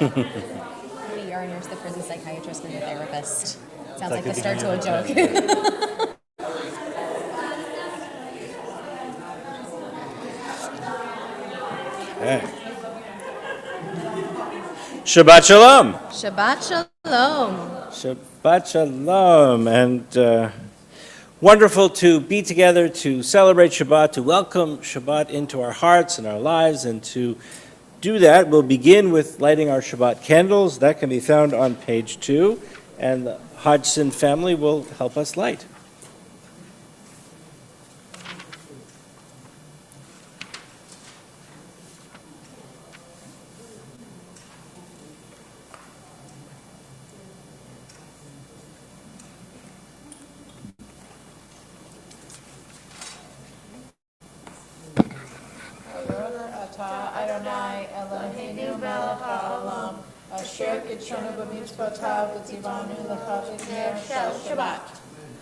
I'm a ER nurse, the prison psychiatrist, and the therapist. Sounds like the start to a joke. Okay. Shabbat Shalom. Shabbat Shalom. Shabbat Shalom. And wonderful to be together to celebrate Shabbat, to welcome Shabbat into our hearts and our lives. And to do that, we'll begin with lighting our Shabbat candles. That can be found on page 2. And the Hodgson family will help us light.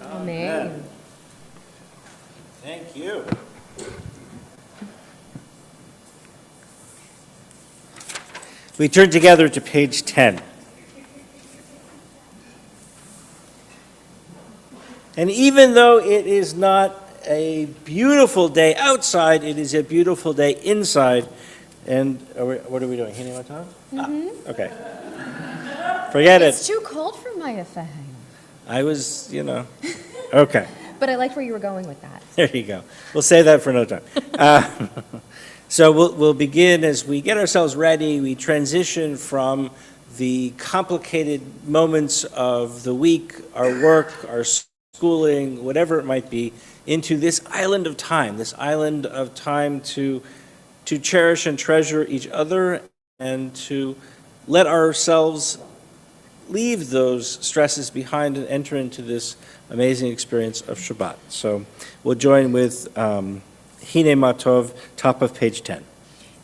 Amen. Thank you. We turn together to page 10. And even though it is not a beautiful day outside, it is a beautiful day inside. And what are we doing? Hine Matav? Okay. Forget it. It's too cold for my effect. I was, okay. But I like where you were going with that. There you go. We'll save that for another time. So we'll begin as we get ourselves ready. We transition from the complicated moments of the week, our work, our schooling, whatever it might be, into this island of time to cherish and treasure each other and to let ourselves leave those stresses behind and enter into this amazing experience of Shabbat. So we'll join with Hine Matov, top of page 10.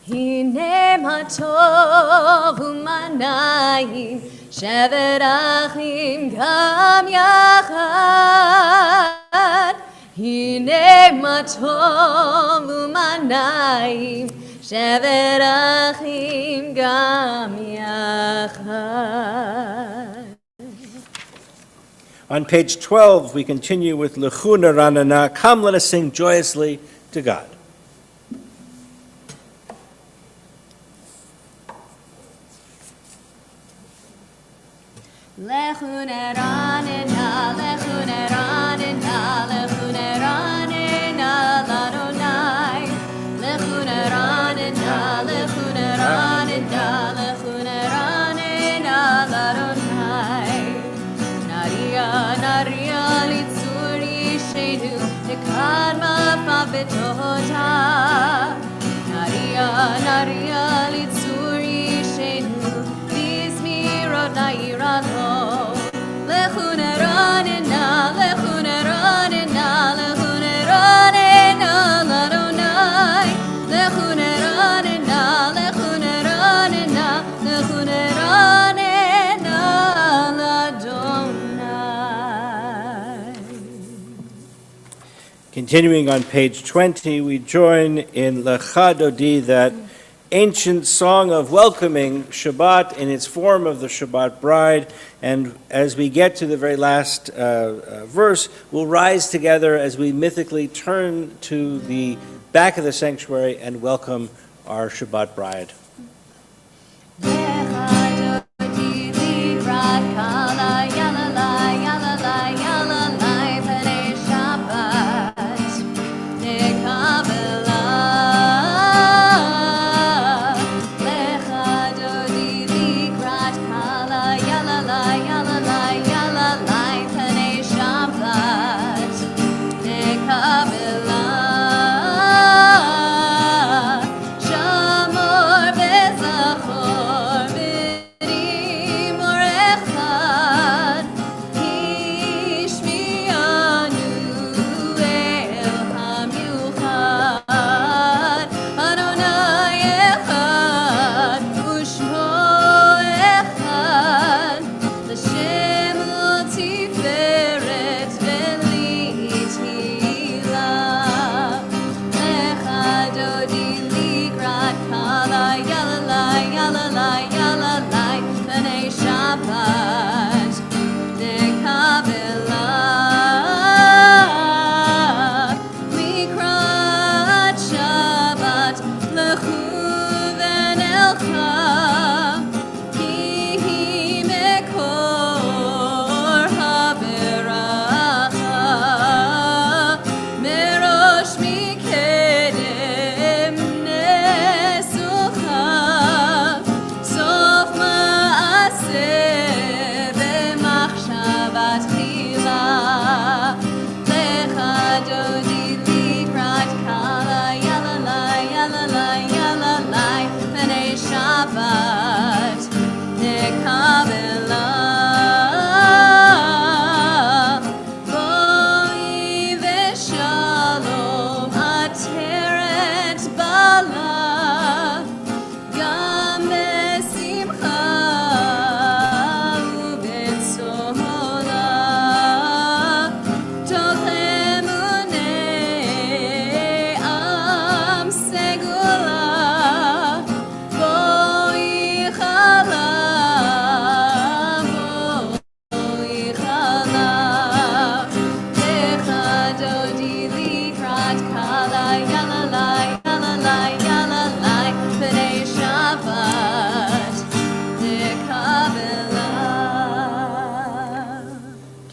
Hine ma tov u'manayim shevet achim gam yachad. Hine ma tov u'manayim shevet achim gam yachad. On page 12, we continue with Lechuna Ranana. Come, let us sing joyously to God. Lechuna ranana, lechuna ranana, lechuna ranana, l'Adonai. Lechuna ranana, lechuna ranana, lechuna ranana, l'Adonai. Naria, naria, litzuri shedu, nekad ma'afav b'tohota. Naria, naria, litzuri shedu, bizmirot na'irano. Lechuna ranana, lechuna ranana, lechuna ranana, l'Adonai. Lechuna ranana, lechuna ranana, lechuna ranana, l'Adonai. Continuing on page 20, we join in Lecha Dodi, that ancient song of welcoming Shabbat in its form of the Shabbat bride. And as we get to the very last verse, we'll rise together as we mythically turn to the back of the sanctuary and welcome our Shabbat bride. Shamor bezachor b'ri morecha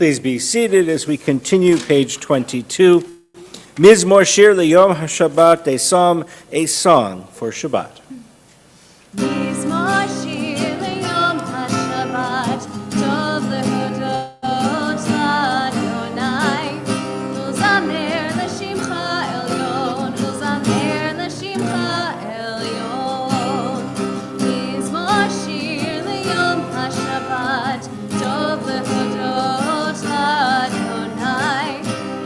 Please be seated as we continue, page 22. Mizmor Shir L'Yom HaShabbat, a song for Shabbat. Mizmor Shir L'Yom HaShabbat, Tov Lehodot L'Adonai, Uzamer L'Shimcha Elyon, Uzamer L'Shimcha Elyon. Mizmor Shir L'Yom HaShabbat, Tov Lehodot L'Adonai,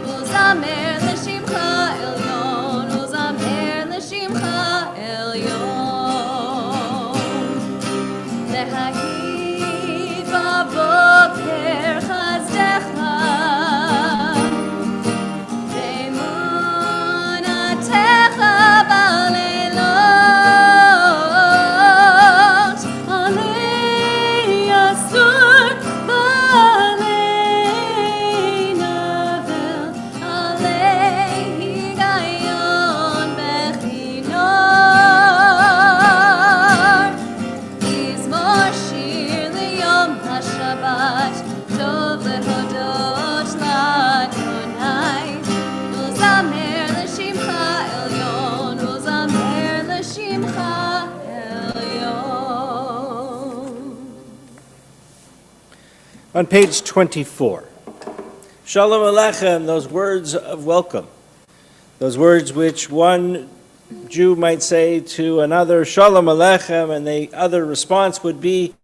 Uzamer L'Shimcha Elyon, Uzamer L'Shimcha Elyon. Lehahid b'boker chazdecha, ve'emunatecha b'leilot, alei yasur b'alei navel, alei higayon bechinor. Mizmor Shir L'Yom HaShabbat, Tov Lehodot L'Adonai, Uzamer L'Shimcha Elyon, Uzamer L'Shimcha Elyon. On page 24, Shalom Aleichem, those words of welcome, those words which one Jew might say to another, Shalom Aleichem, and the other response would be,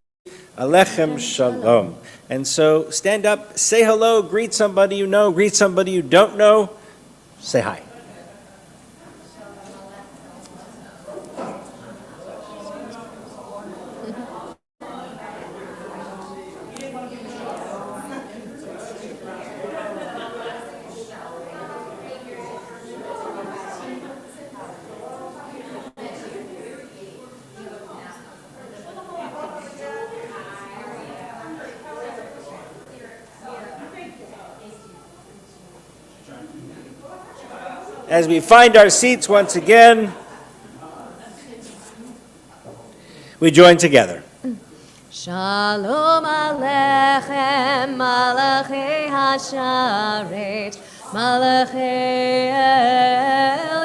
Alechem Shalom. And so stand up, say hello, greet somebody you know, greet somebody you don't know, say hi. As we find our seats once again, we join together. Shalom Aleichem, Malachei HaSharet, Malachei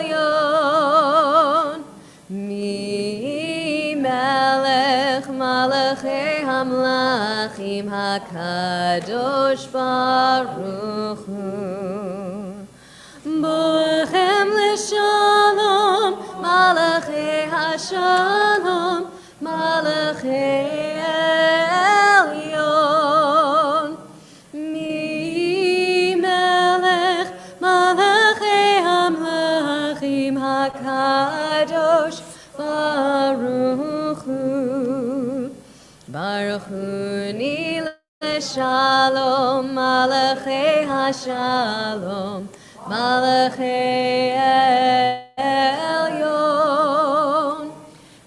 Elyon. Mi Melech Malachei HaMlachim HaKadosh Baruch Hu. Borechem l'shalom, Malachei HaShalom, Malachei Elyon. Mi Melech Malachei HaMlachim HaKadosh Baruch Hu. Baruch Hu ni l'shalom, Malachei HaShalom, Malachei Elyon.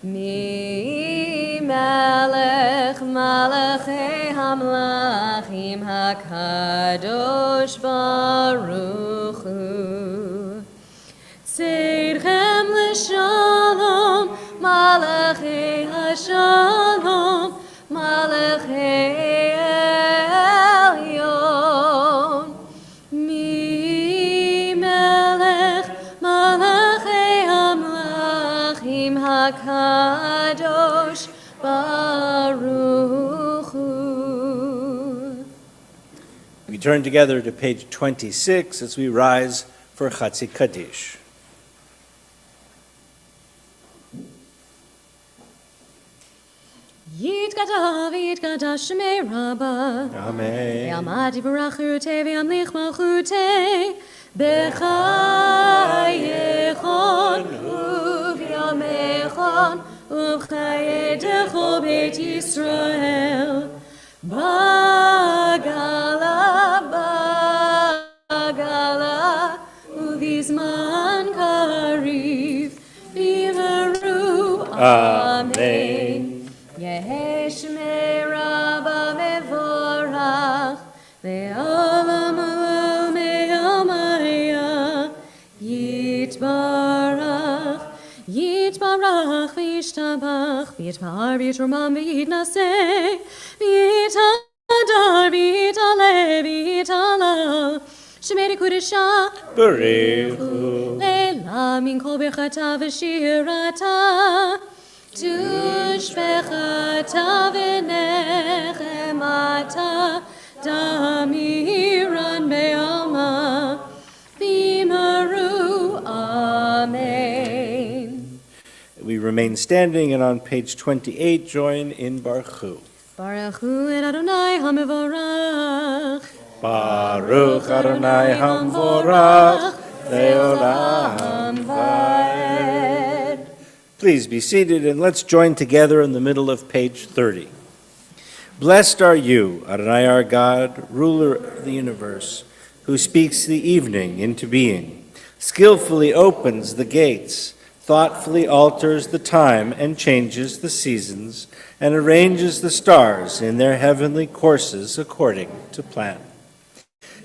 Mi Melech Malachei HaMlachim HaKadosh Baruch Hu. Tzedchem l'shalom, Malachei HaShalom, Malachei Elyon. Mi Melech Malachei HaMlachim HaKadosh Baruch Hu. We turn together to page 26 as we rise for Chatzi Kaddish. Yitkadav, Yitkadav Shmei Rabbah. Amen. Ve'amad yivarachute ve'amlich malchute b'chayechon u'v'yamechon u'v'chayedecho Beit Yisrael Bagala u'v'zman kariv v'yivaru. Amen. Yehesh Merabah mevorach le'olam me'amaya yitbarach v'yishtabach v'yitpar v'yitromam v'yitnaseh v'yitad Adar Vitale Vitala Shemeri Kudisha Baruchu. Leila Min Kol Birchata V'Shirata Tushbechata V'Nechemata Damiran Be'alma Bimaru Amen. We remain standing, and on page 28, join in Baruchu. Baruch Hu et Adonai HaMevorach. Baruch Adonai Hamvorach Leolam Vaed. Please be seated, and let's join together in the middle of page 30. Blessed are you, Adonai our God, ruler of the universe, who speaks the evening into being, skillfully opens the gates, thoughtfully alters the time and changes the seasons, and arranges the stars in their heavenly courses according to plan.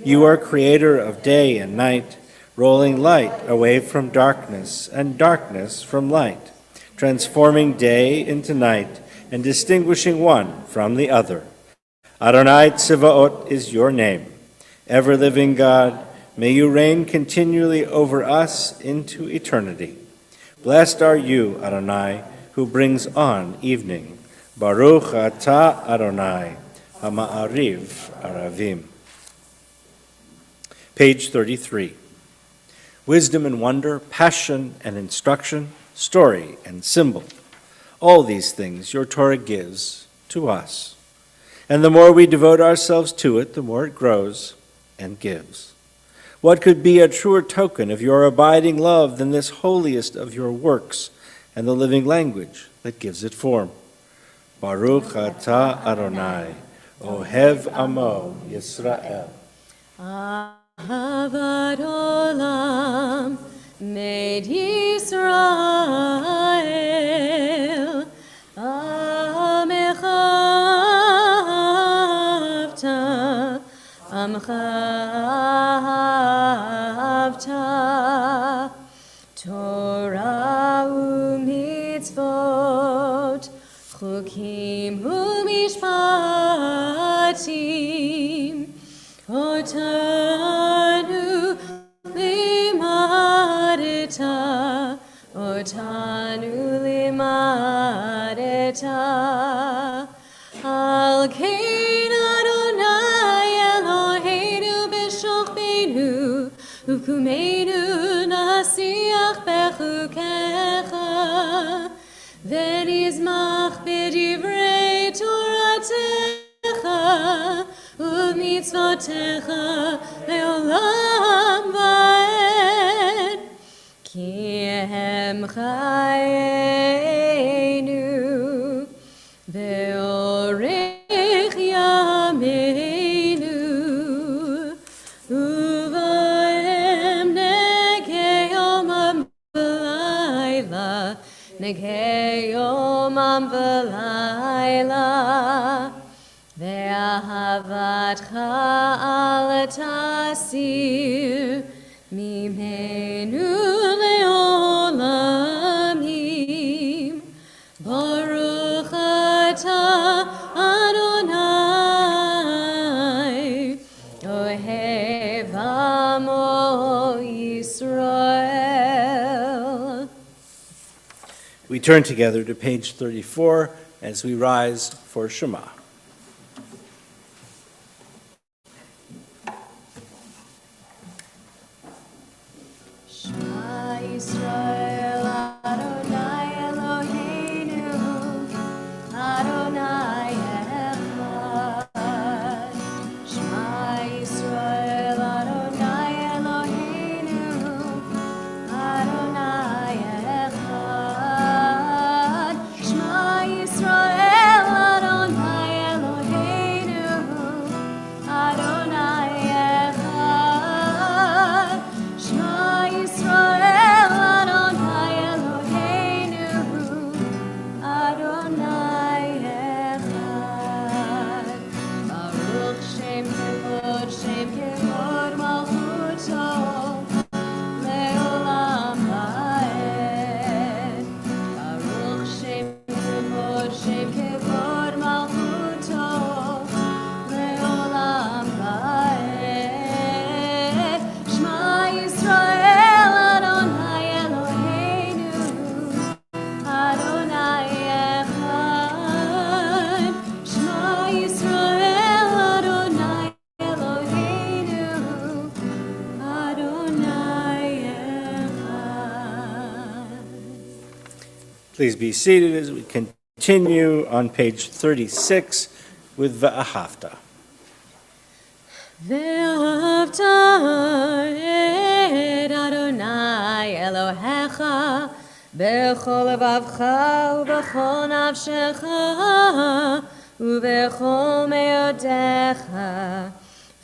You are creator of day and night, rolling light away from darkness and darkness from light, transforming day into night and distinguishing one from the other. Adonai Tsevaot is your name. Ever-living God, may you reign continually over us into eternity. Blessed are you, Adonai, who brings on evening. Baruch atah Adonai, hama'ariv aravim. Page 33. Wisdom and wonder, passion and instruction, story and symbol. All these things your Torah gives to us. And the more we devote ourselves to it, the more it grows and gives. What could be a truer token of your abiding love than this holiest of your works and the living language that gives it form? Baruch atah Adonai, Ohev Amo Yisrael. Ahavat olam made Yisrael Amecha avta Amcha avta Torah u'mitzvot Chukim u'mishpatim Otanu limadeta, Otanu limadeta. Al kein Adonai Eloheinu b'shochbeinu, U'kumeinu nasiach bechukecha, V'nizmach b'divrei Toratecha, U'mitzvotecha le'olam va'ed, Ki hem chayenu ve'orech yameinu, U'va'em negei yomam v'layla, negei yomam v'layla, Ve'ahavatcha al tasir mimenu le'olamim. Baruch atah Adonai, Ohev Amo Yisrael. We turn together to page 34 as we rise for Shema. Shema Yisrael, Adonai Eloheinu, Adonai Echad. Shema Yisrael, Adonai Eloheinu, Adonai Echad. Shema Yisrael, Adonai Eloheinu, Adonai Echad. Shema Yisrael, Adonai Please be seated as we continue on page 36 with Ve'ahavta. ואהבת את אדוני אלוהיך בכל לבבך ובכל נפשך ובכל מאודיך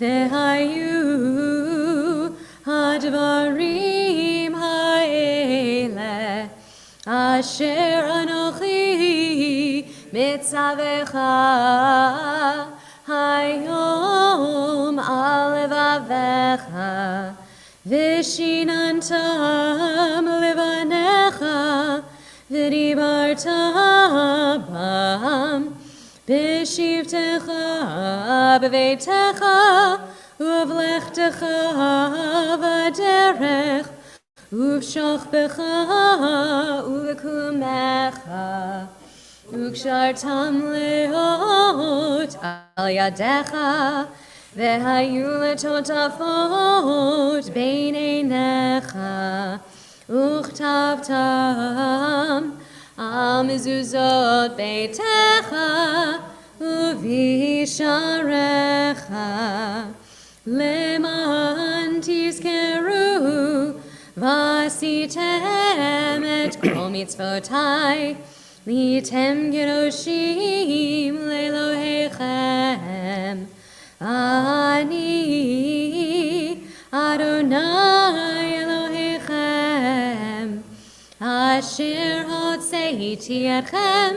והיו הדברים האלה אשר אנוכי מצווך היום על לבביך ושיננתם לבניך ודיברת בם בשבתך בביתך ובלכתך בדרך ובשוכבך ובקומך וקשרתם להיות על ידיך והיו לטוטפות בין עיניך וכתבתם על מזוזות ביתך ובשעריך למען תזכרו ועשיתם את כל מצוותי והייתם קדושים לאלוהיכם. אני אדוני אלוהיכם אשר הוצאתי אתכם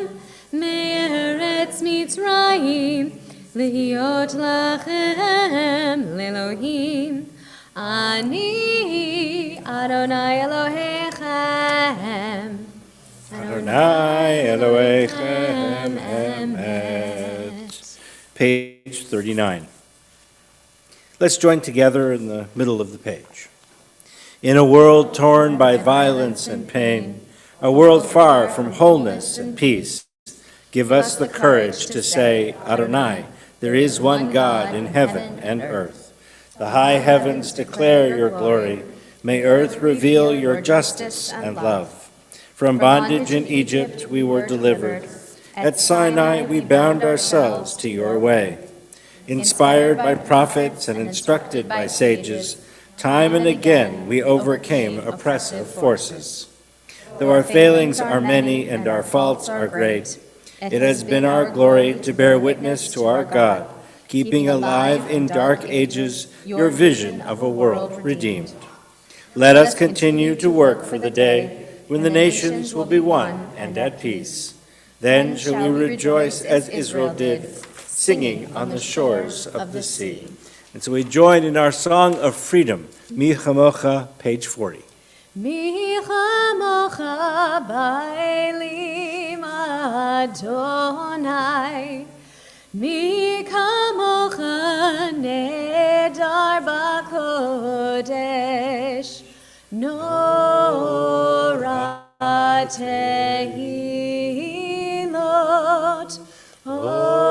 מארץ מצרים להיות לכם לאלוהים. אני אדוני אלוהיכם. Adonai Elohechem Emet. Page 39. Let's join together in the middle of the page. In a world torn by violence and pain, a world far from wholeness and peace, give us the courage to say, Adonai, there is one God in heaven and earth. The high heavens declare your glory. May earth reveal your justice and love. From bondage in Egypt we were delivered. At Sinai we bound ourselves to your way. Inspired by prophets and instructed by sages, time and again we overcame oppressive forces. Though our failings are many and our faults are great, it has been our glory to bear witness to our God, keeping alive in dark ages your vision of a world redeemed. Let us continue to work for the day when the nations will be one and at peace. Then shall we rejoice as Israel did, singing on the shores of the sea. And so we join in our song of freedom, Mi Chamocha, page 40. Mi chamocha ba'elim Adonai, mi kamocha nedar b'kodesh, Nora tehilot osef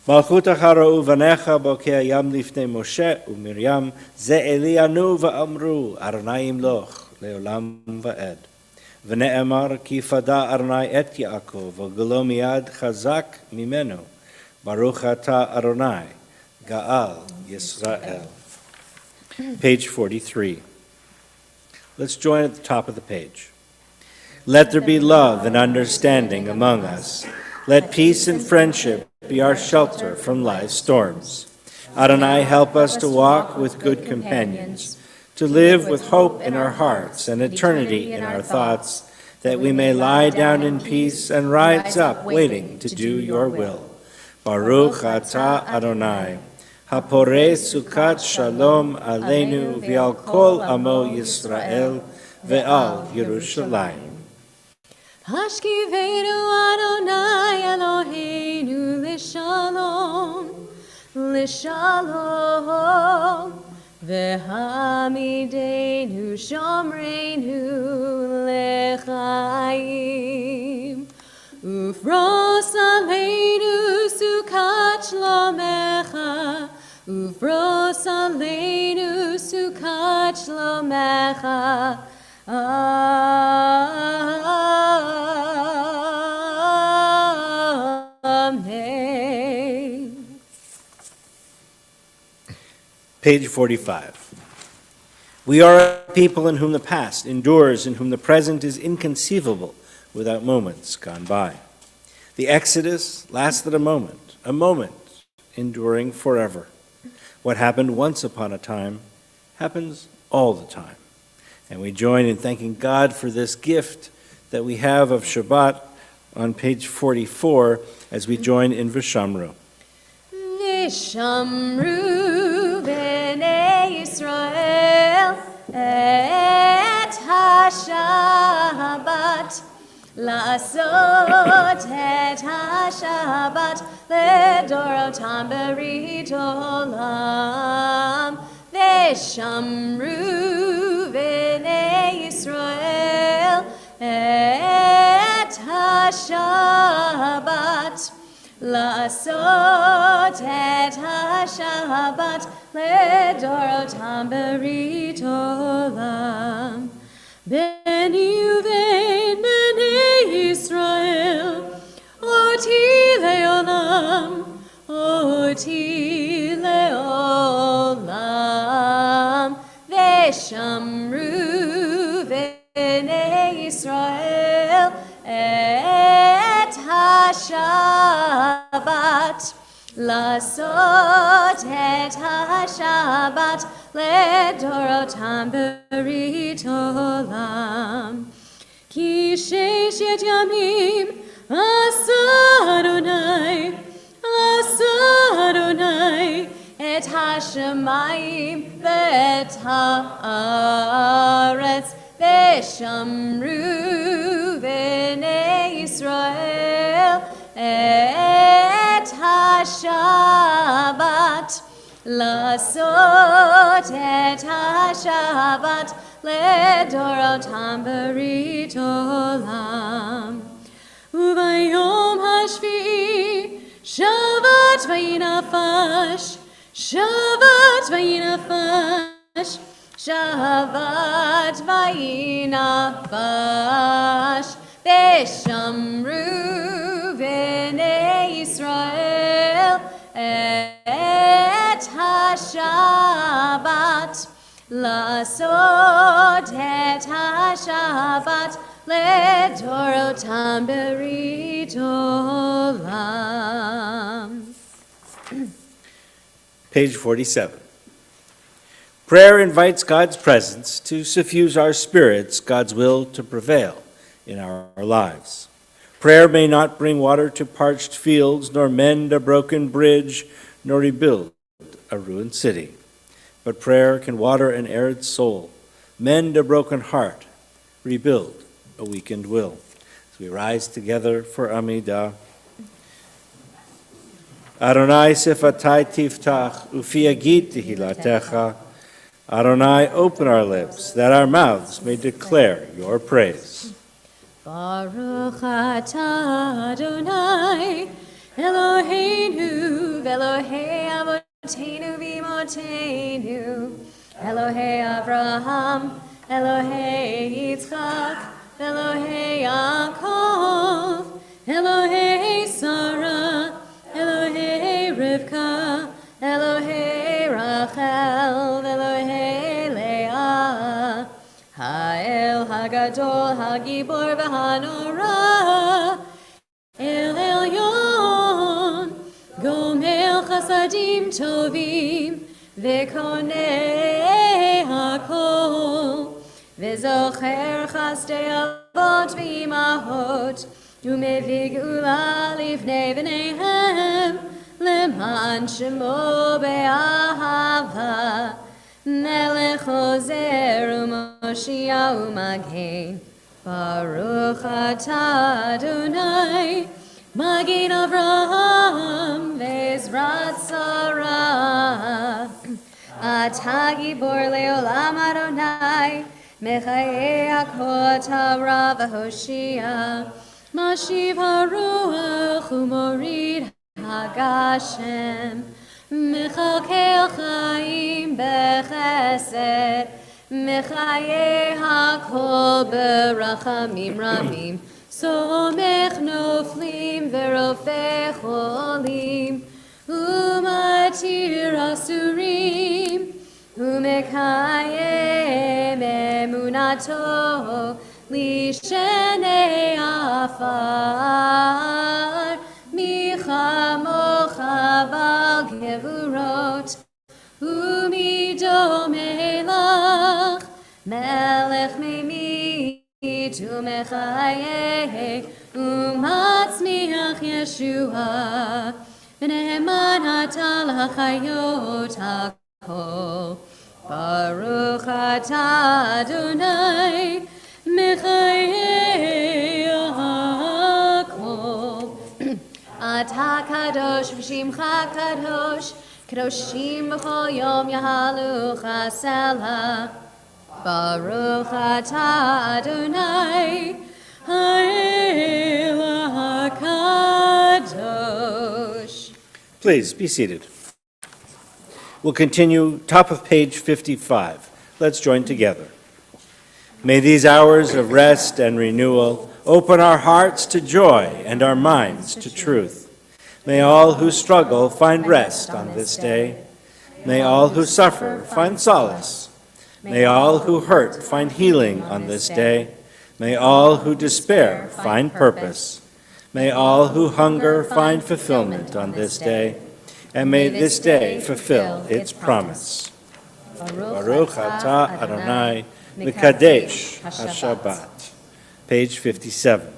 Malchut hara'u v'necha bokeh yam lifnei Moshe u'Miriam ze Elianu v'amru Adonai imloch leolam va'ed. V'ne'emar ki fada Adonai et Yaakov v'gelo miyad chazak mimenu. Baruch atah Adonai, Ga'al Yisrael. Page 43. Let's join at the top of the page. Let there be love and understanding among us. Let peace and friendship be our shelter from life's storms. Adonai, help us to walk with good companions, to live with hope in our hearts and eternity in our thoughts, that we may lie down in peace and rise up waiting to do your will. Baruch atah Adonai, haporeh sukat shalom aleinu v'al kol amo Yisrael ve'al Yerushalayim. Hashkivenu Adonai Eloheinu l'shalom, l'shalom, v'hamidenu shomreinu l'chaim, ufros aleinu sukat shlomecha, ufros Aleinu Sukkot Shlomecha. Amen. Page 45. We are a people in whom the past endures, in whom the present is inconceivable without moments gone by. The Exodus lasted a moment enduring forever. What happened once upon a time happens all the time. And we join in thanking God for this gift that we have of Shabbat on page 44 as we join in V'shamru. V'shamru b'nei Yisrael et ha-Shabbat La'asot et ha-Shabbat Ledorotam berit olam V'shamru b'nei Yisrael et ha-Shabbat La'asot et ha-Shabbat Ledorotam berit olam Beni uvein b'nei Yisrael Oti leolam Oti leolam V'shamru b'nei Yisrael et ha-Shabbat La'asot et ha-Shabbat Ledorotam berit olam Ki shesh yet yamim asa Adonai et ha-shamayim ve'et ha'aretz V'shamru b'nei Yisrael et ha-Shabbat La'asot et ha-Shabbat Ledorotam berit olam Ubayom hashvi'i Shavat vayinafash Shavat vayinafash Shavat vayinafash V'shamru b'nei Yisrael et ha-Shabbat La'asot et ha-Shabbat Ledorotam berit olam. Page 47. Prayer invites God's presence to suffuse our spirits, God's will to prevail in our lives. Prayer may not bring water to parched fields, nor mend a broken bridge, nor rebuild a ruined city. But prayer can water an arid soul, mend a broken heart, rebuild a weakened will. As we rise together for Amidah. Adonai sifatai tiftach, ufi agit tehilatecha. Adonai, open our lips, that our mouths may declare your praise. Baruch atah Adonai, Eloheinu, Elohei Avotenu v'Imotenu, Elohei Avraham, Elohei Yitzchak, Elohei Yaakov, Elohei Sarah, Elohei Rivka, Elohei Rachel, Elohei Leah, Ha'el Hagadol Hagibor v'Hanora, El Elyon, Gomel Chasadim Tovim, V'konei Hakol, V'zocher Chasdei Avot v'Imahot, U'mevig Ula Livnei V'neihem, Leman Shemo Be'ahava, Melech Ozer U'Moshia U'Magen, Baruch atah Adonai, Magen Avraham Ve'ezrat Sarah, Atah Gibor Le'olam Adonai, Mechayei HaKol Torah v'Hoshia, Mashiv HaRuach U'Morid HaGashem, מחכה חיים בחסד, מחיי הכל ברחמים רבים, סומך נופלים ורופא חולים, ומתיר אסורים, ומקיים אמונתו לשני עפר, מי כמוך בעל גבורות, ומי דומה לך, מלך ממית ומחיה, ומצמיח ישועה, ונאמן אתה לחיות הכל. ברוך אתה אדוני, מחיי הכל. אתה קדוש ושמך קדוש, קדושים בכל יום יהלוך הסלע. ברוך אתה אדוני, האל הקדוש. Please be seated. We'll continue top of page 55. Let's join together. May these hours of rest and renewal open our hearts to joy and our minds to truth. May all who struggle find rest on this day. May all who suffer find solace. May all who hurt find healing on this day. May all who despair find purpose. May all who hunger find fulfillment on this day. And may this day fulfill its promise. Baruch atah Adonai Mekadesh HaShabbat. Page 57.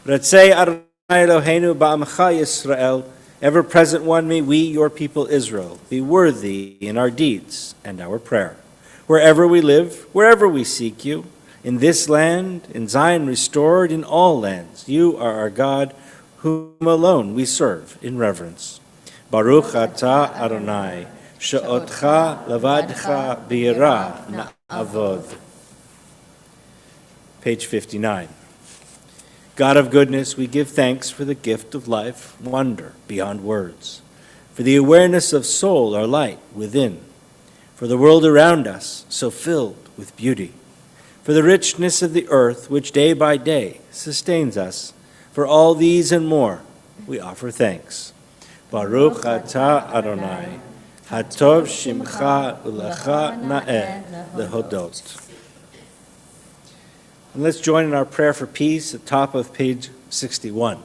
Ratzei Adonai Eloheinu ba'amcha Yisrael, ever-present one, may we, your people Israel, be worthy in our deeds and our prayer. Wherever we live, wherever we seek you, in this land, in Zion restored, in all lands, you are our God, whom alone we serve in reverence. Baruch atah Adonai, she'otcha levadcha b'yirah na'avod. Page 59. God of goodness, we give thanks for the gift of life, wonder beyond words, for the awareness of soul, our light within, for the world around us, so filled with beauty, for the richness of the earth, which day by day sustains us. For all these and more, we offer thanks. Baruch atah Adonai, hatov shimcha ulecha na'eh lehodot. And let's join in our prayer for peace at the top of page 61.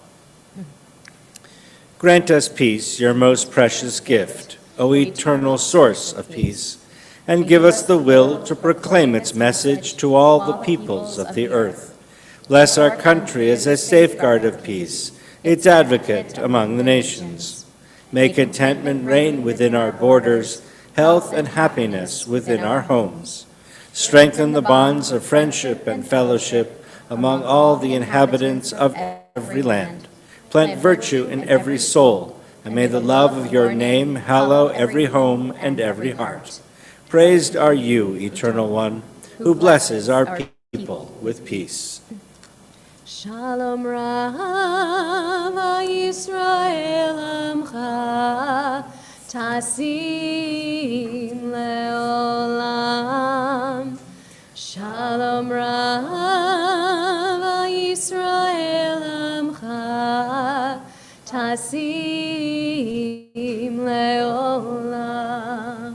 Grant us peace, your most precious gift, O eternal source of peace, and give us the will to proclaim its message to all the peoples of the earth. Bless our country as a safeguard of peace, its advocate among the nations. May contentment reign within our borders, health and happiness within our homes. Strengthen the bonds of friendship and fellowship among all the inhabitants of every land. Plant virtue in every soul, and may the love of your name hallow every home and every heart. Praised are you, Eternal One, who blesses our people with peace. Shalom Rav Yisrael Amcha Tasim Leolam. Shalom Rav Yisrael Amcha Tasim Leolam.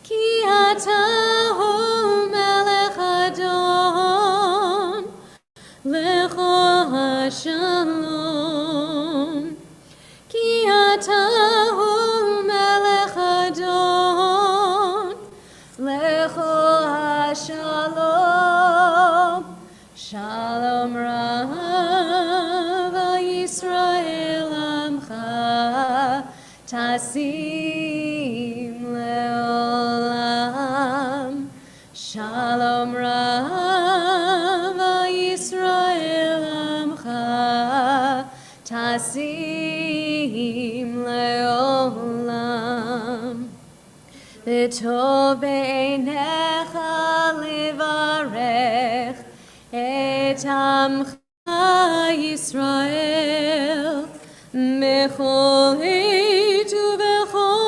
Ki ata hu melech Adon Lecho Shalom, ki ata hu melech Adon, lecho Shalom, Shalom Rav Yisrael Amcha, Tasim Leolam, Shalom Rav Yisrael Amcha, Tasim Leolam. V'tov b'einecha levarech et Amcha Yisrael, b'chol עת ובכל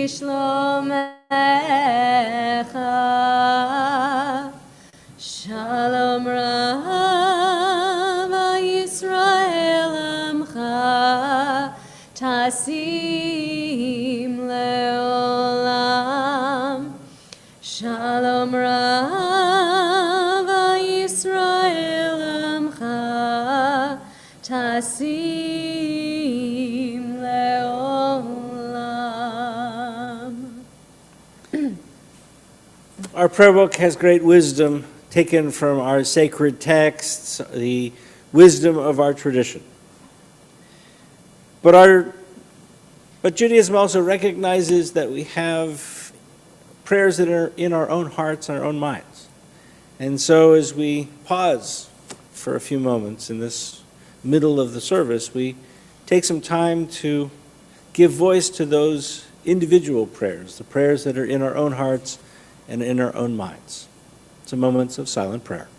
shlomecha, shalom rav Yisrael amcha, tasim leolam. Shalom rav Yisrael amcha, tasim leolam. Our prayer book has great wisdom taken from our sacred texts, the wisdom of our tradition. But Judaism also recognizes that we have prayers that are in our own hearts and our own minds. And so as we pause for a few moments in this middle of the service, we take some time to give voice to those individual prayers, the prayers that are in our own hearts and in our own minds. It's a moment of silent prayer.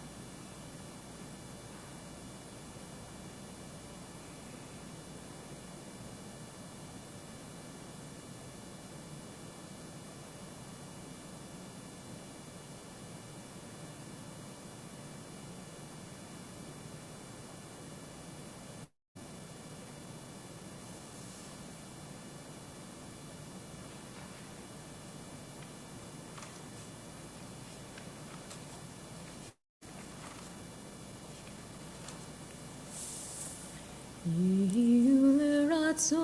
Ratzon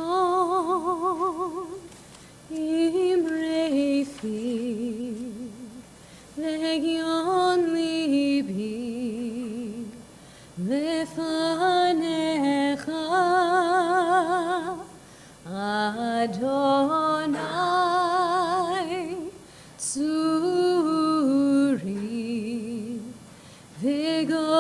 imrei fi legion libi lefanecha Adonai tzuri v'goali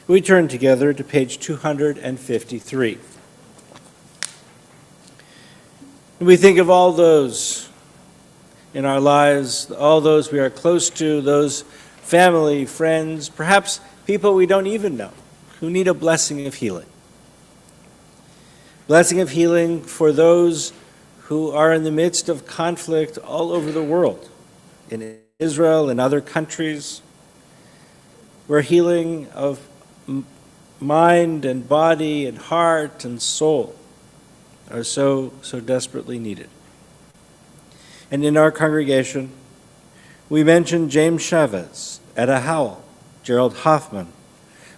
We turn together to page 253. We think of all those in our lives, all those we are close to, those family, friends, perhaps people we don't even know, who need a blessing of healing. Blessing of healing for those who are in the midst of conflict all over the world, in Israel and other countries, where healing of mind and body and heart and soul are so desperately needed. And in our congregation, we mention James Chavez, Etta Howell, Gerald Hoffman,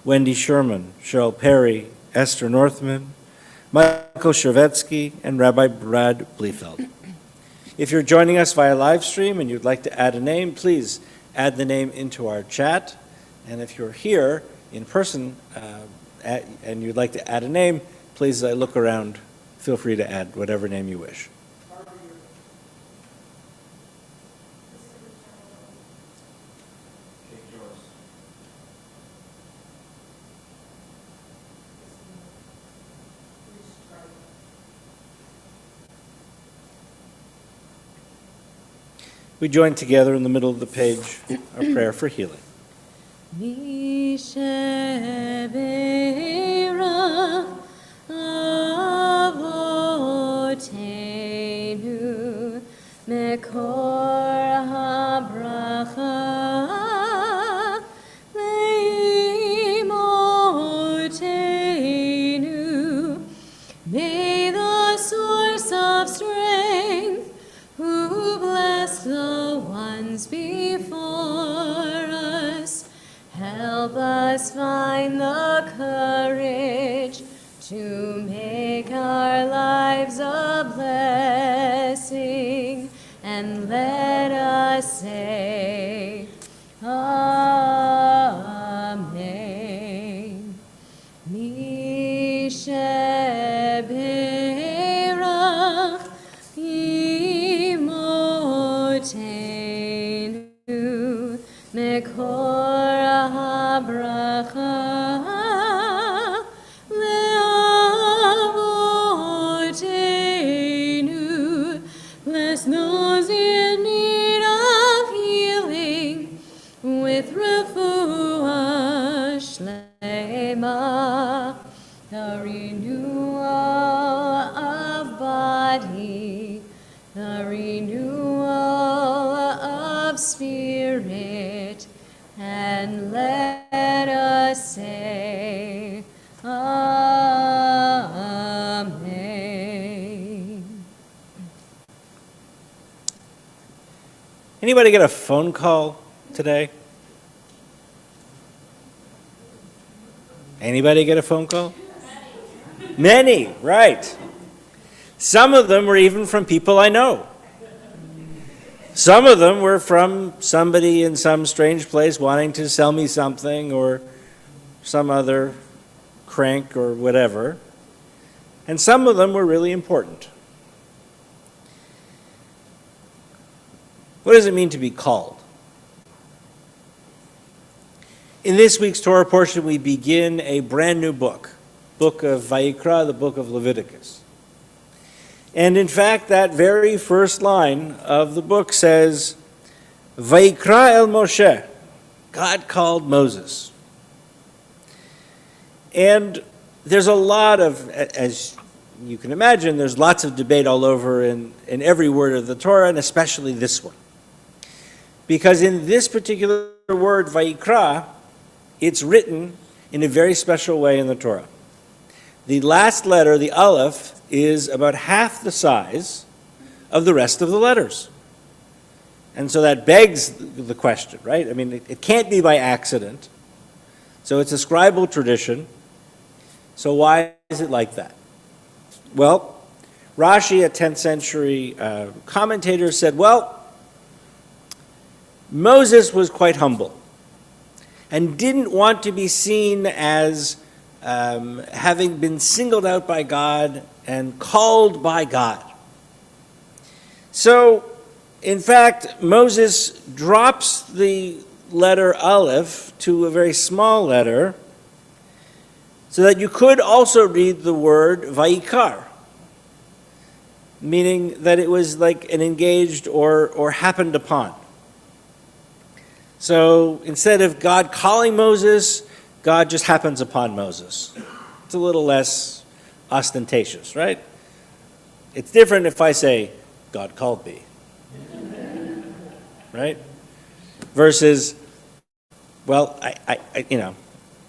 Wendy Sherman, Cheryl Perry, Esther Northman, Michael Shervetsky, and Rabbi Brad Bliefeld. If you're joining us via live stream and you'd like to add a name, please add the name into our chat. And if you're here in person and you'd like to add a name, please look around. Feel free to add whatever name you wish. We join together in the middle of the page, our prayer for healing. Mishebeira avotenu mekor habracha leimotenu. May the source of strength, who bless the ones before us, help us find the courage to make our lives a blessing, and let us say, Amen. Misheberach imotenu mekor habracha leavotenu. Bless those in Anybody get a phone call today? Anybody get a phone call? Many, right. Some of them were even from people I know. Some of them were from somebody in some strange place wanting to sell me something or some other crank or whatever. And some of them were really important. What does it mean to be called? In this week's Torah portion, we begin a brand new book of Vayikra, the book of Leviticus. And in fact, that very first line of the book says, Vayikra el Moshe, God called Moses. And there's a lot of, as you can imagine, there's lots of debate all over in every word of the Torah, and especially this one. Because in this particular word, Vayikra, it's written in a very special way in the Torah. The last letter, the Aleph, is about half the size of the rest of the letters. And so that begs the question, right? I mean, it can't be by accident. So it's a scribal tradition. So why is it like that? Well, Rashi, a 10th century commentator, said, well, Moses was quite humble and didn't want to be seen as having been singled out by God and called by God. So, in fact, Moses drops the letter Aleph to a very small letter so that you could also read the word Vayikar, meaning that it was like an engaged or happened upon. So instead of God calling Moses, God just happens upon Moses. It's a little less ostentatious, right? It's different if I say, God called me, right? Versus, well, I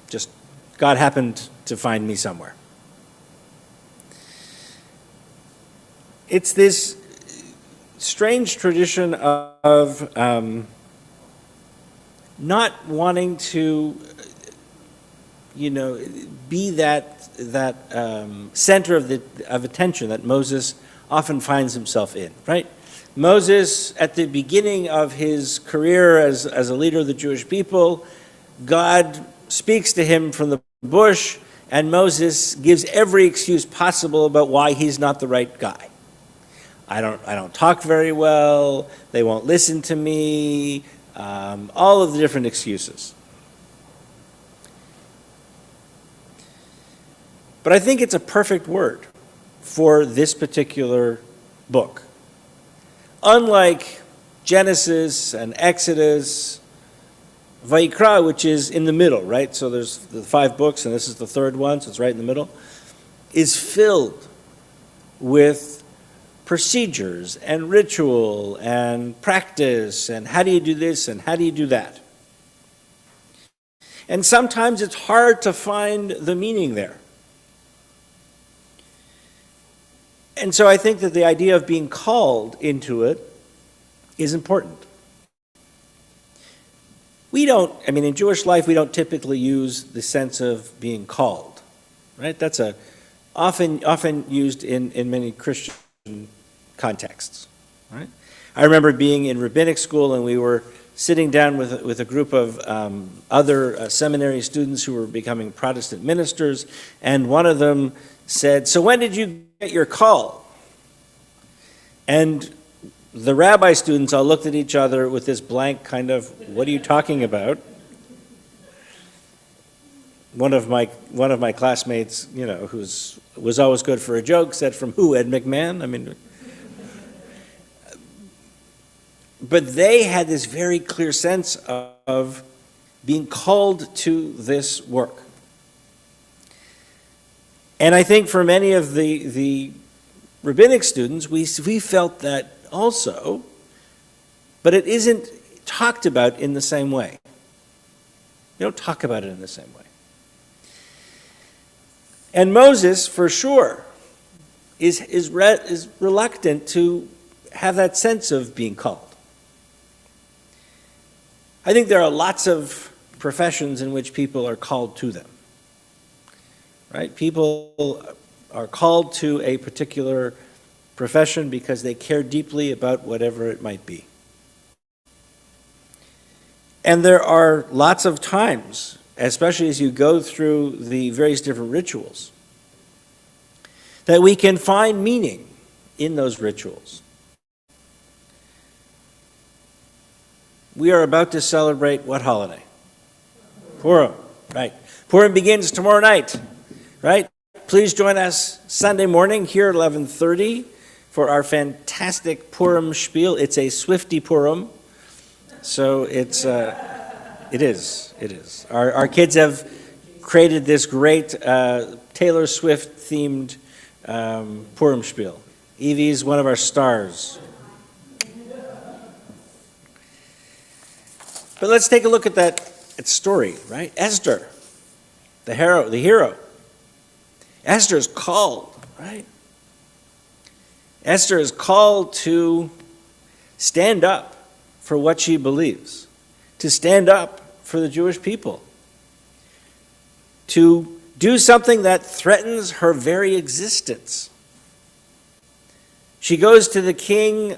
just God happened to find me somewhere. It's this strange tradition of not wanting to, be that center of attention that Moses often finds himself in, right? Moses, at the beginning of his career as a leader of the Jewish people, God speaks to him from the bush, and Moses gives every excuse possible about why he's not the right guy. I don't talk very well, they won't listen to me, all of the different excuses. But I think it's a perfect word for this particular book. Unlike Genesis and Exodus, Vayikra, which is in the middle, right? So there's the 5 books, and this is the third one, so it's right in the middle, is filled with procedures and ritual and practice and how do you do this and how do you do that. And sometimes it's hard to find the meaning there. And so I think that the idea of being called into it is important. In Jewish life, we don't typically use the sense of being called, right? That's often used in many Christian contexts, right? I remember being in rabbinic school, and we were sitting down with a group of other seminary students who were becoming Protestant ministers, and one of them said, "So when did you get your call?" And the rabbi students all looked at each other with this blank kind of, "What are you talking about?" One of my classmates, who was always good for a joke, said, "From who, Ed McMahon?" But they had this very clear sense of being called to this work. And I think for many of the rabbinic students, we felt that also, but it isn't talked about in the same way. We don't talk about it in the same way. And Moses, for sure, is reluctant to have that sense of being called. I think there are lots of professions in which people are called to them, right? People are called to a particular profession because they care deeply about whatever it might be. And there are lots of times, especially as you go through the various different rituals, that we can find meaning in those rituals. We are about to celebrate what holiday? Purim, right? Purim begins tomorrow night, right? Please join us Sunday morning here at 11:30 for our fantastic Purim spiel. It's a Swifty Purim, so it is. Our kids have created this great Taylor Swift-themed Purim spiel. Evie's one of our stars. But let's take a look at that story, right? Esther, the hero. Esther is called, right? Esther is called to stand up for what she believes, to stand up for the Jewish people, to do something that threatens her very existence. She goes to the king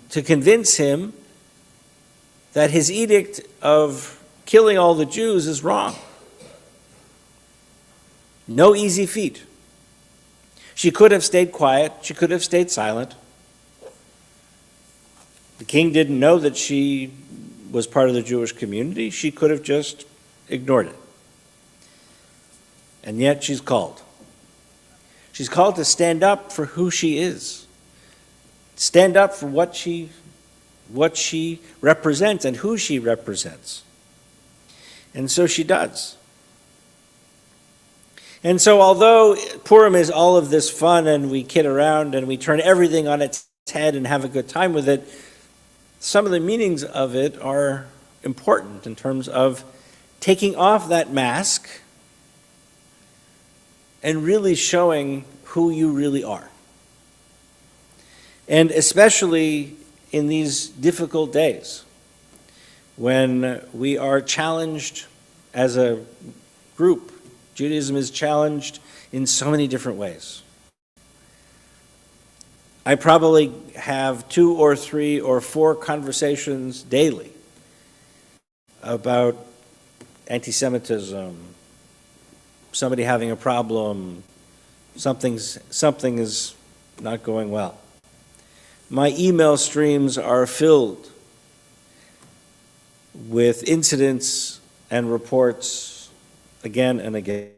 to convince him that his edict of killing all the Jews is wrong. No easy feat. She could have stayed quiet. She could have stayed silent. The king didn't know that she was part of the Jewish community. She could have just ignored it. And yet she's called. She's called to stand up for who she is. Stand up for what she represents and who she represents. And so she does. And so although Purim is all of this fun and we kid around and we turn everything on its head and have a good time with it, some of the meanings of it are important in terms of taking off that mask and really showing who you really are. And especially in these difficult days when we are challenged as a group. Judaism is challenged in so many different ways. I probably have 2 or 3 or 4 conversations daily about anti-Semitism, somebody having a problem, something is not going well. My email streams are filled with incidents and reports again and again.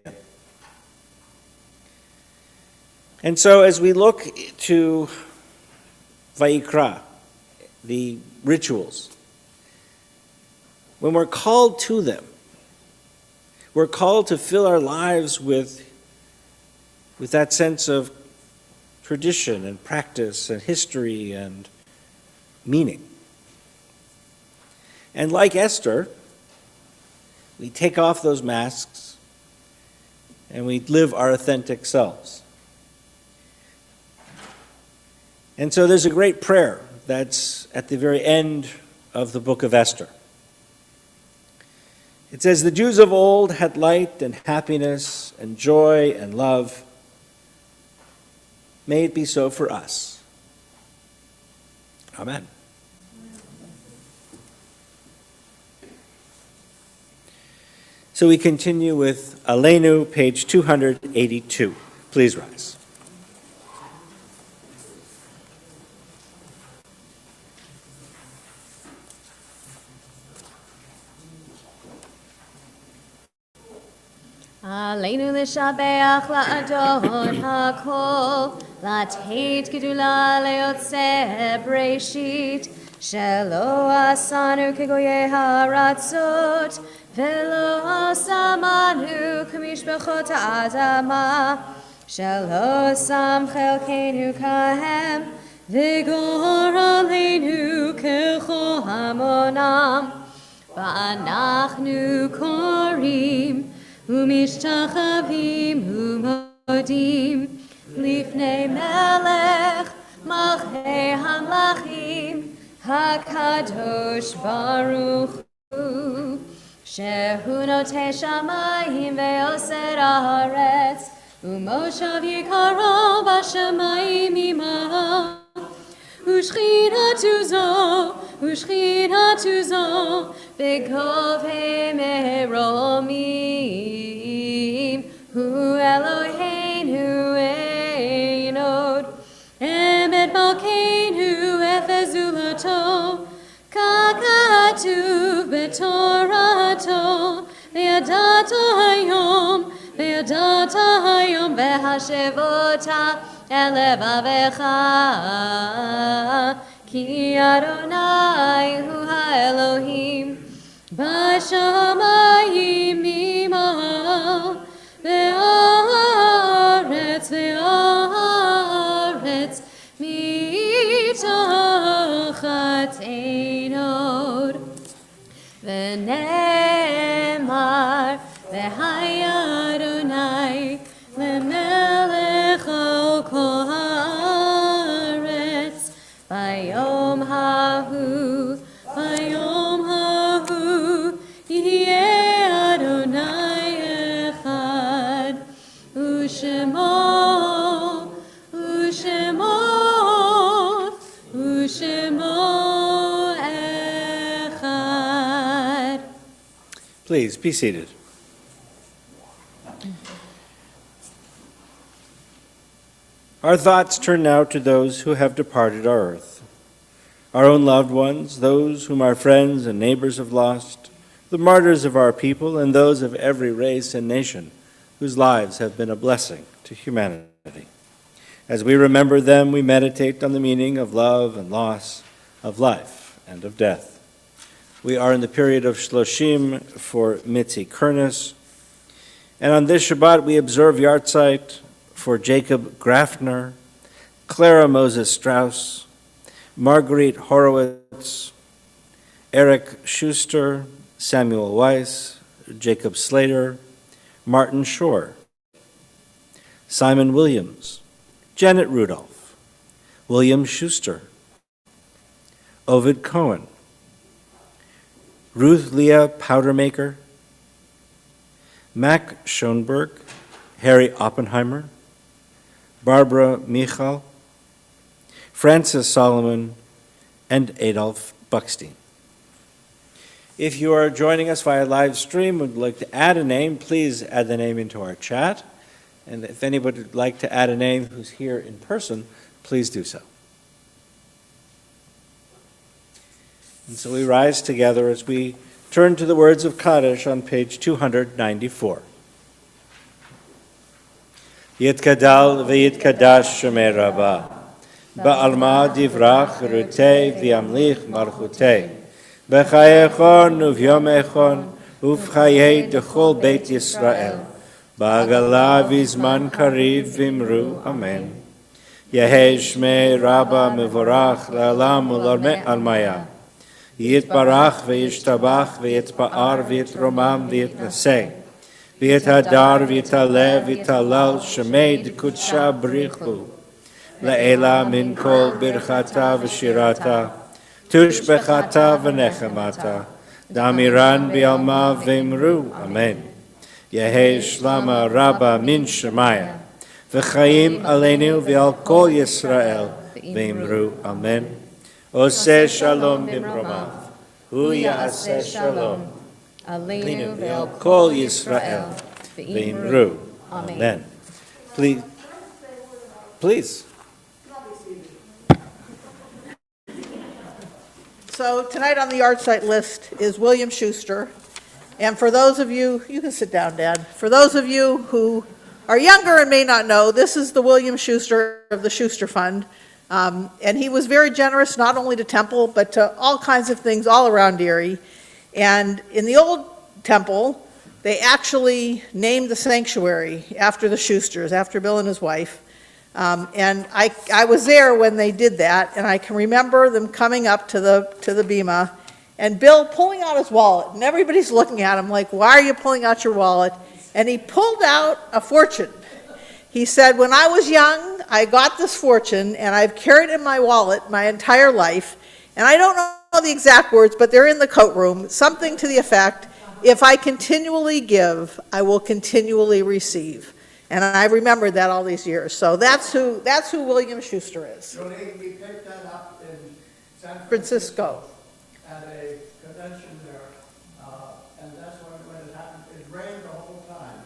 And so as we look to Vayikra, the rituals, when we're called to them, we're called to fill our lives with that sense of tradition and practice and history and meaning. And like Esther, we take off those masks and we live our authentic selves. And so there's a great prayer that's at the very end of the book of Esther. It says, "The Jews of old had light and happiness and joy and love. May it be so for us." Amen. So we continue with Aleinu, page 282. Please rise. עלינו לשבח לאדון הכל, לתת גדולה ליוצא בראשית, שלא עשנו כגויי הארצות, ולא שמנו כמשפחות האדמה, שלא שם חלקנו כהם, וגור עלינו ככל המונם, ואנחנו קוראים ומשתחווים ומודים לפני מלך מלכי המלכים, HaKadosh Baruch Hu, Shehu notei shamayim ve'oser haaretz, Umoshav yikaro b'shamayim imaha, Ushchinatu zo, B'kovei meromim, Hu Eloheinu einod, Emet malkeinu efezulato, Kakatuv b'torato, Ve'adata hayom v'hashevota elevavecha, Ki Adonai hu ha'Elohim, B'shamayim imah, ve'aretz mitachat einod, V'nemar v'haya Adonai lemelech al kol haaretz, Bayom hahu, Yeh Adonai echad, Ushemo echad. Please be seated. Our thoughts turn now to those who have departed our earth, our own loved ones, those whom our friends and neighbors have lost, the martyrs of our people, and those of every race and nation whose lives have been a blessing to humanity. As we remember them, we meditate on the meaning of love and loss, of life and of death. We are in the period of Shloshim for Mitzi Kernes, and on this Shabbat we observe Yartzeit for Jacob Grafner, Clara Moses Strauss, Marguerite Horowitz, Eric Schuster, Samuel Weiss, Jacob Slater, Martin Shore, Simon Williams, Janet Rudolph, William Schuster, Ovid Cohen, Ruth Leah Powdermaker, Mac Schoenberg, Harry Oppenheimer, Barbara Michal, Francis Solomon, and Adolf Buckstein. If you are joining us via live stream and would like to add a name, please add the name into our chat. And if anybody would like to add a name who's here in person, please do so. And so we rise together as we turn to the words of Kaddish on page 294. Yitkadal v'yitkadash shomei Rabbah, ba'alma divrach rutei v'yamlich malchutei, b'chayechon uvyomechon uv'chayei dechol Beit Yisrael, ba'agala v'zman kariv v'imru, Amen. Yehei shmei Rabbah mevorach la'alam u'lorme almaya, yitbarach v'yishtabach v'yitpa'ar v'yitromam v'yitnaseh, v'yithadar v'yitalev v'yitalal shemei d'kudsha b'richu, le'ela min kol birchata v'shirata, tushbechata v'nechemata, damiran b'yalma v'imru, Amen. Yehei shlama Rabbah min shemaya, v'chaim aleinu v'al kol Yisrael, v'imru, Amen. Oseh shalom b'mromav, hu ya'aseh shalom, aleinu v'al kol Yisrael, v'imru, Amen. Please. So tonight on the art site list is William Schuster. And for those of you, you can sit down, Dad. For those of you who are younger and may not know, this is the William Schuster of the Schuster Fund. And he was very generous, not only to Temple, but to all kinds of things all around Erie. And in the old Temple, they actually named the sanctuary after the Schusters, after Bill and his wife. And I was there when they did that, and I can remember them coming up to the bima, and Bill pulling out his wallet, and everybody's looking at him like, why are you pulling out your wallet? And he pulled out a fortune. He said, when I was young, I got this fortune, and I've carried it in my wallet my entire life, And I don't know the exact words, but they're in the coat room, something to the effect, if I continually give, I will continually receive. And I've remembered that all these years. So that's who William Schuster is. We picked that up in San Francisco. at a convention there, and that's when it happened. It rained the whole time.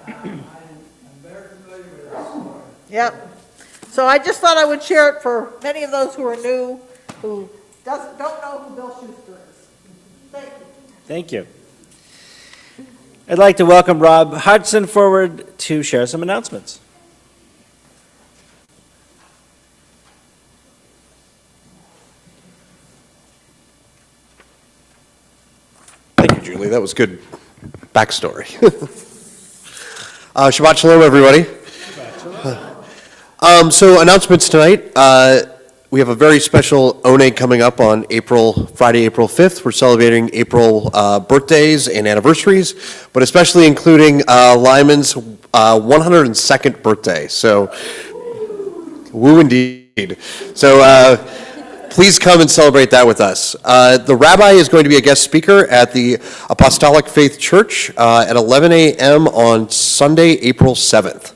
I'm very familiar with that story. Yep. So I just thought I would share it for many of those who are new, who don't know who Bill Schuster is. Thank you. Thank you. I'd like to welcome Rob Hodgson forward to share some announcements. Thank you, Julie. That was good backstory. Shabbat Shalom, everybody. So announcements tonight. We have a very special Oneg coming up on Friday, April 5th. We're celebrating April birthdays and anniversaries, but especially including Lyman's 102nd birthday. So, woo indeed. So, please come and celebrate that with us. The rabbi is going to be a guest speaker at the Apostolic Faith Church at 11 a.m. on Sunday, April 7th.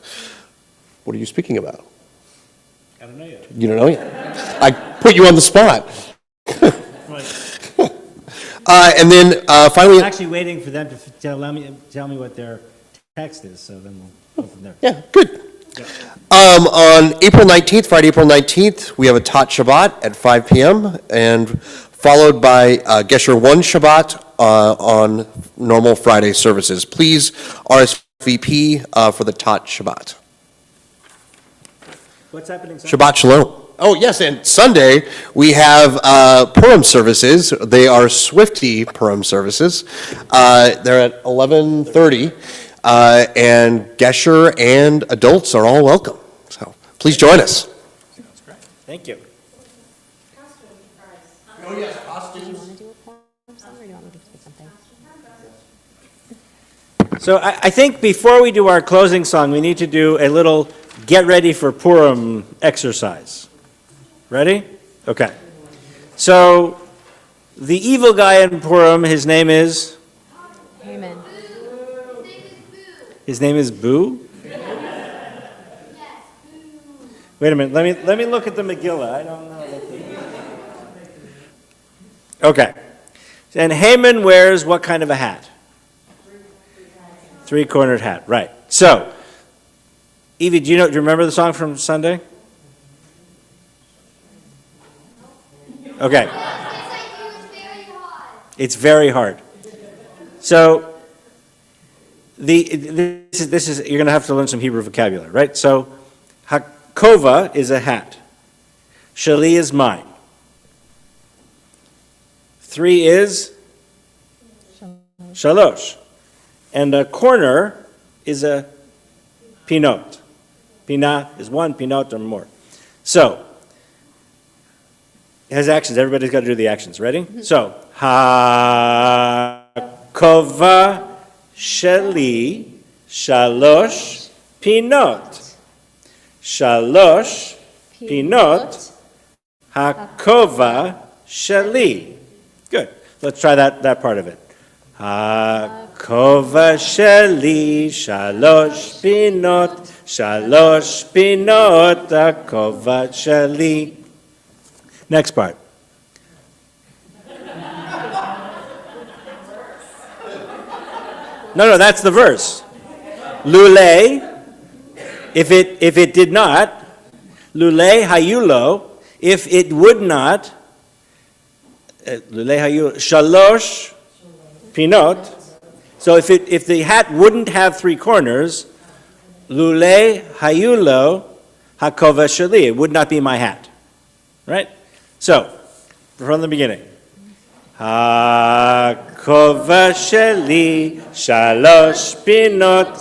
What are you speaking about? I don't know yet. You don't know yet? I put you on the spot. And then finally... I'm actually waiting for them to tell me what their text is, so then we'll go from there. Yeah, good. On April 19th, Friday, April 19th, we have a Tot Shabbat at 5 p.m. and followed by Gesher 1 Shabbat on normal Friday services. Please RSVP for the Tot Shabbat. What's happening Sunday? Shabbat Shalom. Oh, yes, and Sunday, we have Purim services. They are Swifty Purim services. They're at 11:30, and Gesher and adults are all welcome. So please join us. Sounds great. Thank you. Oh, yes, Do you costumes. want to do a quorum song, or do you want me to say something? So I think before we do our closing song, we need to do a little get ready for Purim exercise. Ready? Okay. So the evil guy in Purim, his name is? Amen. His name is Boo? Wait a minute, let me look at the Megillah. I don't know. Okay. And Haman wears what kind of a hat? Three-cornered hat, right. So, Evie, do you remember the song from Sunday? Okay. It's very hard. So, this is you're going to have to learn some Hebrew vocabulary, right? So, hakova is a hat. Shali is mine. 3 is shalosh. And a corner is a pinot. Pina is 1, pinot or more. So, it has actions. Everybody's got to do the actions. Ready? So, hakova sheli shalosh pinot. Shalosh pinot hakova sheli. Good. Let's try that part of it. Hakova sheli shalosh pinot. Shalosh pinot hakova sheli. Next part. No, that's the verse. Lule, if it did not, lule hayulo, if it would not, lule hayulo, shalosh pinot. So if the hat wouldn't have 3 corners, lule hayulo hakova sheli, it would not be my hat. Right? So, from the beginning. Hakova sheli shalosh pinot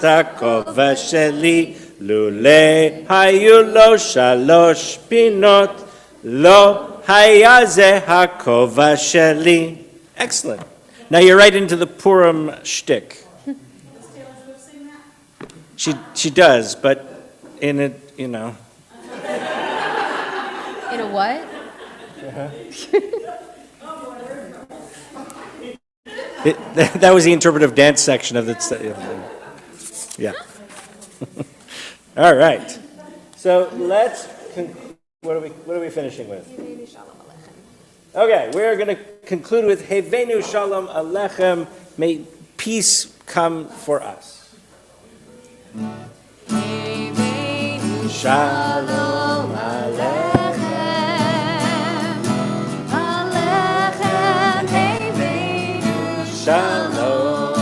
hakova sheli lule hayulo shalosh pinot lo hayaze hakova sheli. Excellent. Now you're right into the Purim shtick. She does, but in it, In a what? That was the interpretive dance section of the, yeah. All right. So let's, what are we finishing with? Okay, we're going to conclude with Hevenu Shalom Alechem. May peace come for us. Shalom Alechem. Alechem, Hevenu Shalom.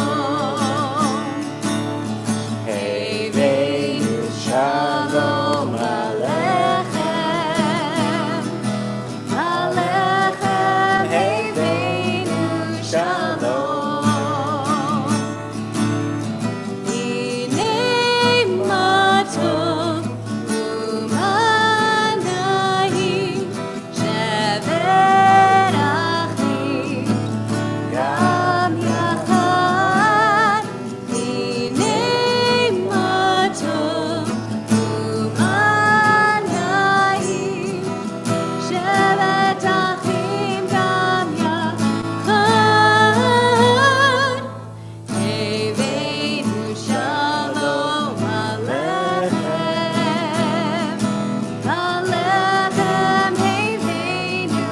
Hevenu Shalom Alechem. Alechem, Hevenu Shalom. Hinei matov u'manayim sheberachim gam yachad. Hinei matov u'manayim sheberachim gam yachad. Hevenu shalom alechem. Alechem hevenu.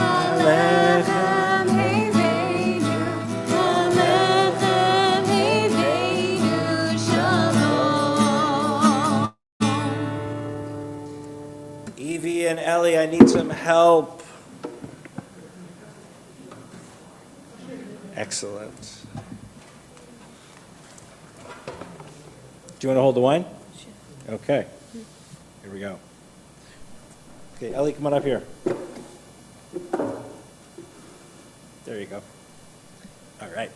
Alechem hevenu. Alechem hevenu shalom. Evie and Ellie, I need some help. Excellent. Do you want to hold the wine? Sure. Okay. Here we go. Okay, Ellie, come on up here. There you go. All right.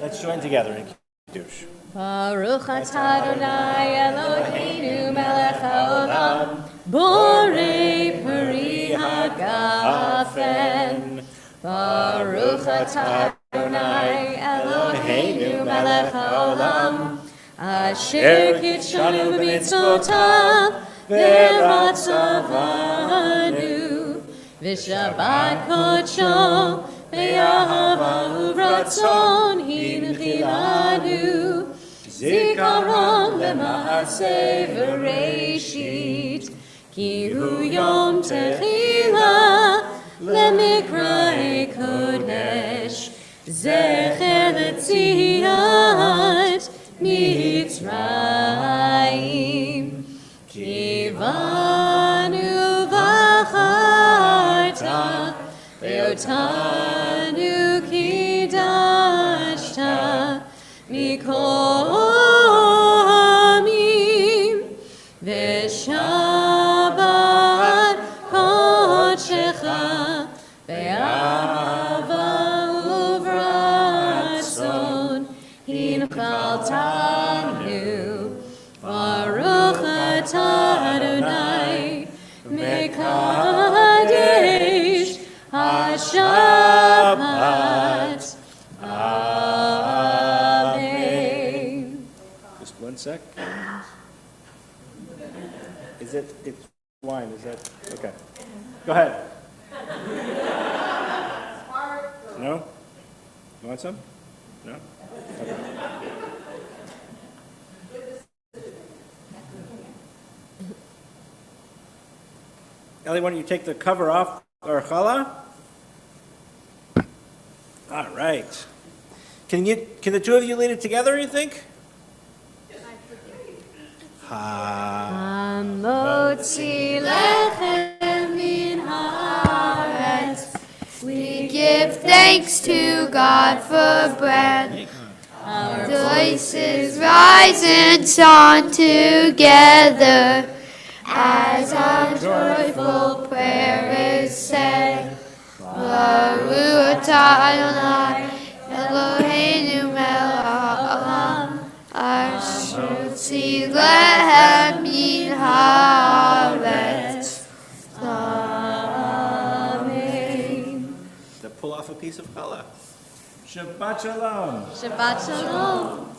Let's join together in Kiddush. Baruch atah Adonai Eloheinu melech haolam, borei peri hagafen. Baruch atah Adonai Eloheinu melech haolam, asher kitshanu b'mitzvotav v'ratzavanu, v'shabbat kodsho v'yahava uvratzon hinchilanu. Zikaron lema'aseh v'reishit, ki hu yom techila lemikra'e kodesh, zecher letziat Mitzrayim. Kivanu v'charta ve'otanu kidashta mikol amim v'shabbat kodshecha ve'ava uvratzon hinchaltanu. Baruch atah Adonai mekadesh hashabbat. Amen. Just one sec. It's wine, is that, okay. Go ahead. No? You want some? No? Okay. Ellie, why don't you take the cover off our challah? All right. Can the two of you lead it together, you think? Hamotzi lechem min haaretz. We give thanks to God for bread. Our voices rise in song together as our joyful prayer is said. Baruch atah Adonai Eloheinu melech haolam, asher tzileh min haaretz. Amen. To pull off a piece of challah. Shabbat shalom. Shabbat shalom.